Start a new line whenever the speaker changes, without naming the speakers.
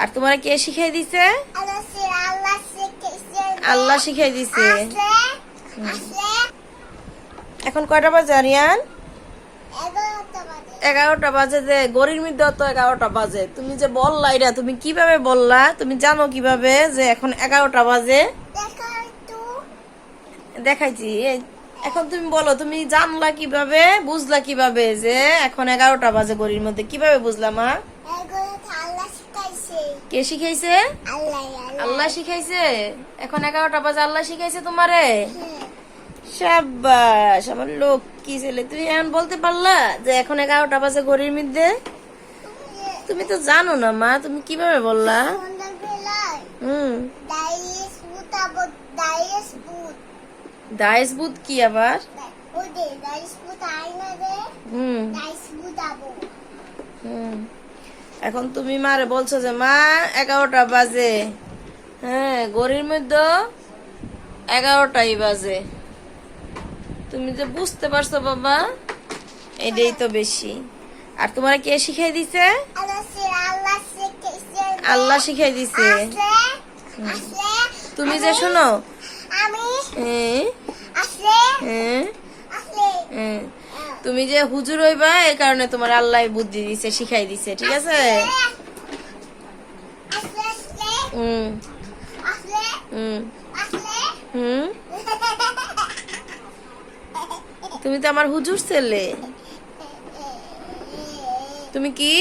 আর তোমার কে শিখাই দিছে? আল্লাহ শিখাই দিছে। এখন কয়টা বাজে আরিয়ান? 11টা বাজে। যে গড়ির মধ্যে তো 11টা বাজে। তুমি যে বললা এটা তুমি কিভাবে বললা? তুমি জানো কিভাবে যে এখন 11টা বাজে? দেখাইছি। এখন তুমি বলো তুমি জানলা কিভাবে, বুঝলা কিভাবে যে এখন 11টা বাজে গড়ির মধ্যে? কিভাবে বুঝলা মা? কে শিখাইছে? আল্লাহ শিখাইছে। এখন 11টা বাজে আল্লাহ শিখাইছে তোমারে? শাবাশ, আমার লক্ষ্মী ছেলে। তুমি এখন বলতে পারলা যে এখন 11টা বাজে ঘড়ির মধ্যে? তুমি তো জানো না মা, তুমি কিভাবে বললা? দাইস বুধ কি আবার? এখন তুমি মারে বলছো যে মা 11টা বাজে। হ্যাঁ, ঘড়ির মধ্যে 11টাই বাজে। তুমি যে বুঝতে পারছো বাবা, এটাই তো বেশি। আর তোমার কে শিখাই দিছে? আল্লাহ শিখাই দিছে। তুমি যে শোনো, তুমি যে হুজুর হইবা এই কারণে তোমার আল্লাহ বুদ্ধি দিছে, শিখাই দিছে, ঠিক আছে? হুম হুম হুম তুমি তো আমার হুজুর ছেলে। তুমি কি